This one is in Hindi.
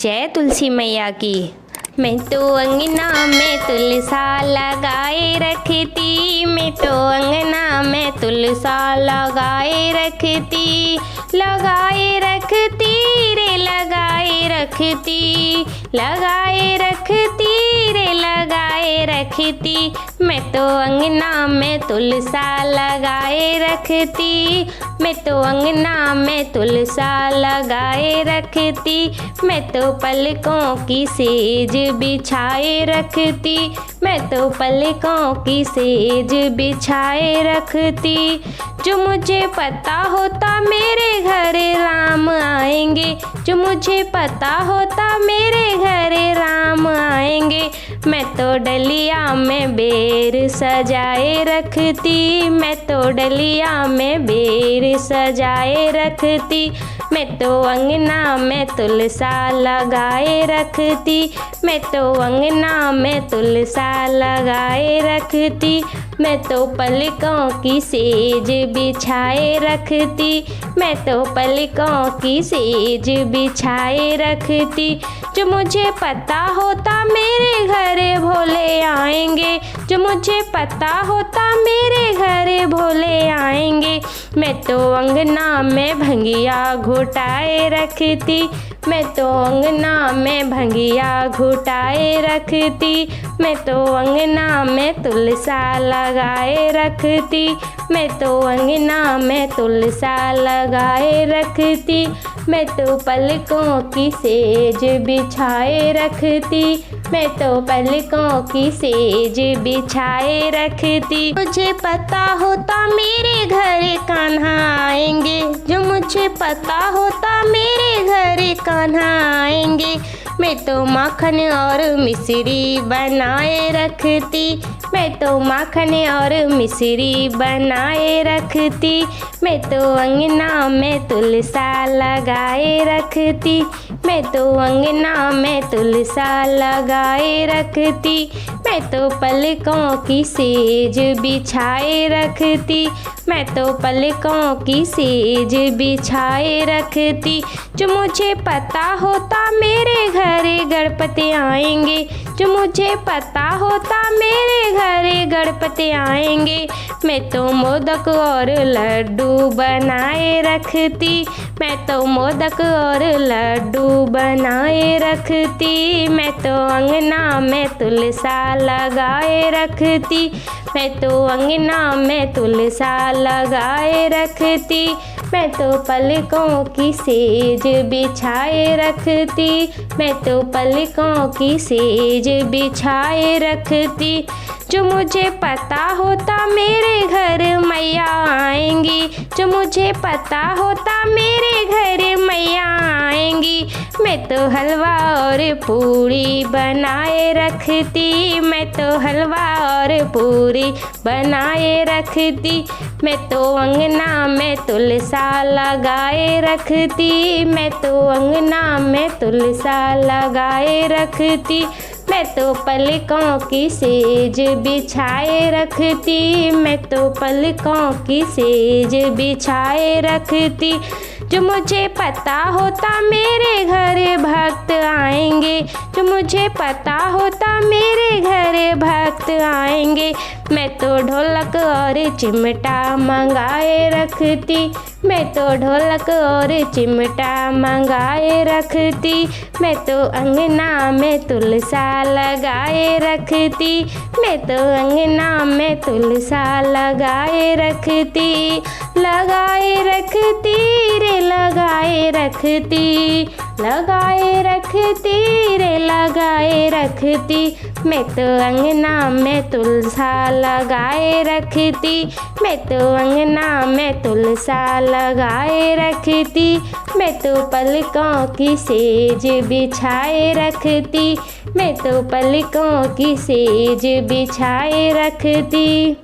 जय तुलसी मैया की। मैं तो अंगना में तुलसा लगाए रखती, मैं तो अंगना में तुलसा लगाए रखती, लगाए रखती रे लगाए रखती, लगाए रखती रे लगाए रखती। मैं तो अंगना में तुलसा लगाए रखती, मैं तो अंगना में तुलसा लगाए रखती, मैं तो पलकों की सेज बिछाए रखती, मैं तो पलकों की सेज बिछाए रखती। जो मुझे पता होता मेरे घर राम आएंगे, जो मुझे पता होता मेरे घर राम आएंगे, मैं तो डलिया में बेर सजाए रखती, मैं तो डलिया में बेर सजाए रखती, मैं तो अंगना में तुलसा लगाए रखती, मैं तो अंगना में तुलसा लगाए रखती, मैं तो पलकों की सेज बिछाए रखती, मैं तो पलकों की सेज बिछाए रखती। जो मुझे पता होता मेरे घर भोले आएंगे, जो मुझे पता होता मेरे घर भोले आएंगे, मैं तो अंगना में भंगिया घुटाए रखती, मैं तो अंगना में भंगिया घुटाए रखती, मैं तो अंगना में तुलसा लगाए रखती, मैं तो अंगना में तुलसा लगाए रखती, मैं तो पलकों की सेज बिछाए रखती, मैं तो पलकों की सेज बिछाए रखती। मुझे पता होता मेरे घर कान्हा आएंगे, जो मुझे पता होता मेरे घर कान्हा आएंगे, मैं तो माखन और मिश्री बनाए रखती, मैं तो माखन और मिश्री बनाए रखती, मैं तो अंगना में तुलसा लगाए रखती, मैं तो अंगना में तुलसा लगाए रखती, मैं तो पलकों की सेज बिछाए रखती, मैं तो पलकों की सेज बिछाए रखती। जो मुझे पता होता मेरे घर गणपति आएंगे, जो मुझे पता होता मेरे घर गणपति आएंगे, मैं तो मोदक और लड्डू बनाए रखती, मैं तो मोदक और लड्डू बनाए रखती, मैं तो अंगना में तुलसा लगाए रखती, मैं तो अंगना में तुलसा लगाए रखती, मैं तो पलकों की सेज बिछाए रखती, मैं तो पलकों की सेज बिछाए रखती। जो मुझे पता होता मेरे घर मैया आएंगी, जो मुझे पता होता मेरे घर मैया आएंगी, मैं तो हलवा और पूरी बनाए रखती, मैं तो हलवा और पूरी बनाए रखती, मैं तो अंगना में तुलसा लगाए रखती, मैं तो अंगना में तुलसा लगाए रखती, मैं तो पलकों की सेज बिछाए रखती, मैं तो पलकों की सेज बिछाए रखती। जो मुझे पता होता मेरे घर भक्त आएंगे, जो मुझे पता होता मेरे घर भक्त आएंगे, मैं तो ढोलक और चिमटा मंगाए रखती, मैं तो ढोलक और चिमटा मंगाए रखती, मैं तो अंगना में तुलसा लगाए रखती, मैं तो अंगना में तुलसा लगाए रखती, लगाए रखती रे लगाए रखती, लगाए रखती रे लगाए रखती, मैं तो अंगना में तुलसा लगाए रखती, मैं तो अंगना में तुलसा लगाए रखती, मैं तो पलकों की सेज बिछाए रखती, मैं तो पलकों की सेज बिछाए रखती।